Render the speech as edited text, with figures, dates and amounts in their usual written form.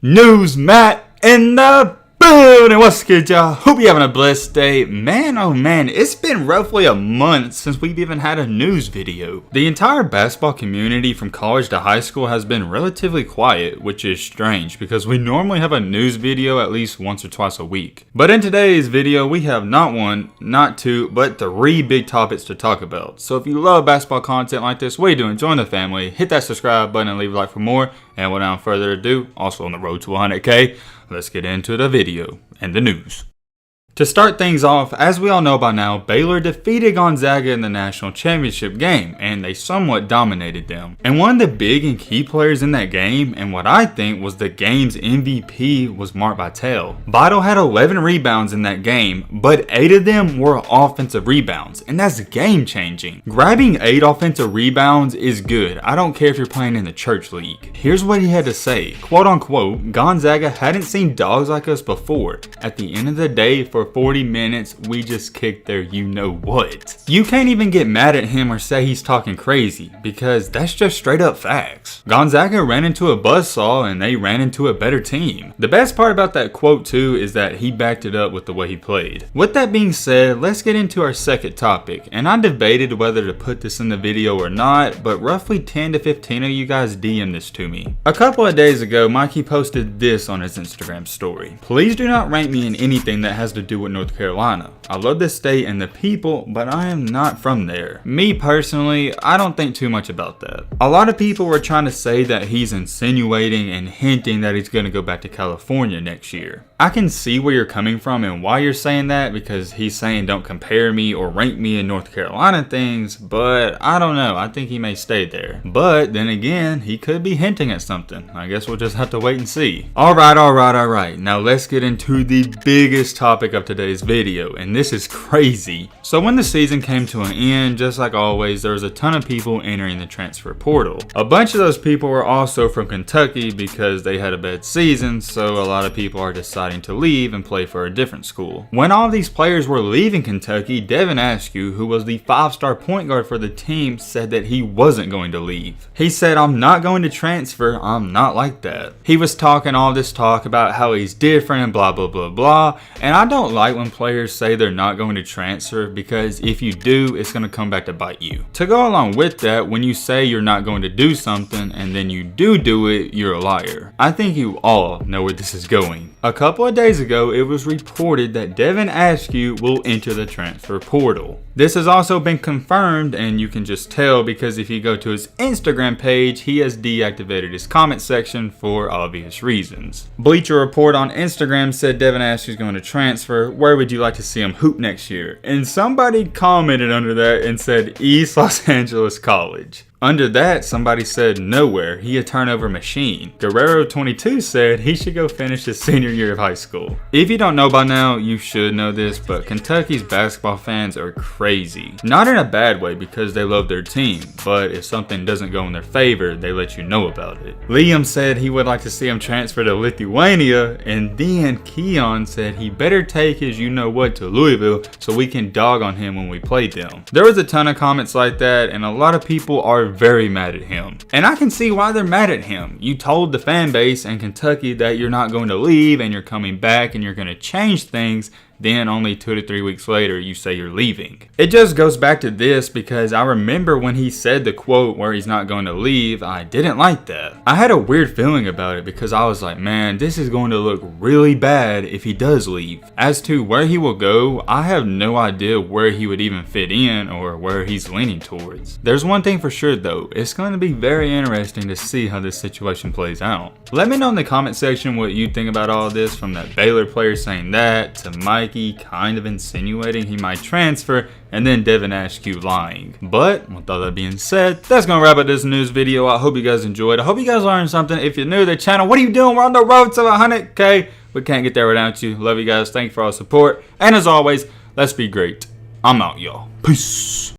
News Matt in the building. What's good, y'all? Hope you're having a blessed day. Man, oh man, it's been roughly a month since we've even had a news video. The entire basketball community from college to high school has been relatively quiet, which is strange because we normally have a news video at least once or twice a week. But in today's video, we have not one, not two, but three big topics to talk about. So if you love basketball content like this, what are you doing? Join the family, hit that subscribe button and leave a like for more. And without further ado, also on the road to 100K, let's get into the video and the news. To start things off, as we all know by now, Baylor defeated Gonzaga in the national championship game, and they somewhat dominated them. And one of the big and key players in that game, and what I think was the game's MVP, was Mark Vitale. Vital had 11 rebounds in that game, but 8 of them were offensive rebounds, and that's game changing. Grabbing 8 offensive rebounds is good. I don't care if you're playing in the church league. Here's what he had to say, quote unquote, Gonzaga hadn't seen dogs like us before. At the end of the day, for 40 minutes, we just kicked their you-know-what. You can't even get mad at him or say he's talking crazy, because that's just straight up facts. Gonzaga ran into a buzzsaw and they ran into a better team. The best part about that quote too is that he backed it up with the way he played. With that being said, let's get into our second topic, and I debated whether to put this in the video or not, but roughly 10 to 15 of you guys DM'd this to me. A couple of days ago, Mikey posted this on his Instagram story. Please do not rank me in anything that has to do with North Carolina. I love this state and the people, but I am not from there. Me personally, I don't think too much about that. A lot of people were trying to say that he's insinuating and hinting that he's going to go back to California next year. I can see where you're coming from and why you're saying that, because he's saying don't compare me or rank me in North Carolina things, but I don't know. I think he may stay there. But then again, he could be hinting at something. I guess we'll just have to wait and see. Alright. Now let's get into the biggest topic of today's video, and this is crazy. So when the season came to an end, just like always, there was a ton of people entering the transfer portal. A bunch of those people were also from Kentucky because they had a bad season, so a lot of people are deciding to leave and play for a different school. When all these players were leaving Kentucky, Devin Askew, who was the 5-star point guard for the team, said that he wasn't going to leave. He said, I'm not going to transfer, I'm not like that. He was talking all this talk about how he's different and blah blah blah blah, and I don't like when players say they're not going to transfer, because if you do, it's going to come back to bite you. To go along with that, when you say you're not going to do something and then you do it, you're a liar. I think you all know where this is going. A couple of days ago, it was reported that Devin Askew will enter the transfer portal. This has also been confirmed, and you can just tell because if you go to his Instagram page, he has deactivated his comment section for obvious reasons. Bleacher Report on Instagram said Devin Askew is going to transfer. Where would you like to see him hoop next year? And somebody commented under that and said East Los Angeles College. Under that, somebody said nowhere, he a turnover machine. Guerrero22 said he should go finish his senior year of high school. If you don't know by now, you should know this, but Kentucky's basketball fans are crazy. Not in a bad way because they love their team, but if something doesn't go in their favor, they let you know about it. Liam said he would like to see him transfer to Lithuania, and then Keon said he better take his you-know-what to Louisville so we can dog on him when we play them. There was a ton of comments like that, and a lot of people are very mad at him. And I can see why they're mad at him. You told the fan base in Kentucky that you're not going to leave and you're coming back and you're going to change things. Then only 2 to 3 weeks later, you say you're leaving. It just goes back to this because I remember when he said the quote where he's not going to leave, I didn't like that. I had a weird feeling about it because I was like, man, this is going to look really bad if he does leave. As to where he will go, I have no idea where he would even fit in or where he's leaning towards. There's one thing for sure though, it's going to be very interesting to see how this situation plays out. Let me know in the comment section what you think about all this, from that Baylor player saying that to Mikey kind of insinuating he might transfer, and then Devin Askew lying. But with all that being said, that's gonna wrap up this news video. I hope you guys enjoyed. I hope you guys learned something. If you're new to the channel, what are you doing? We're on the road to 100K. We can't get there without you. Love you guys. Thank you for all the support. And as always, let's be great. I'm out, y'all. Peace.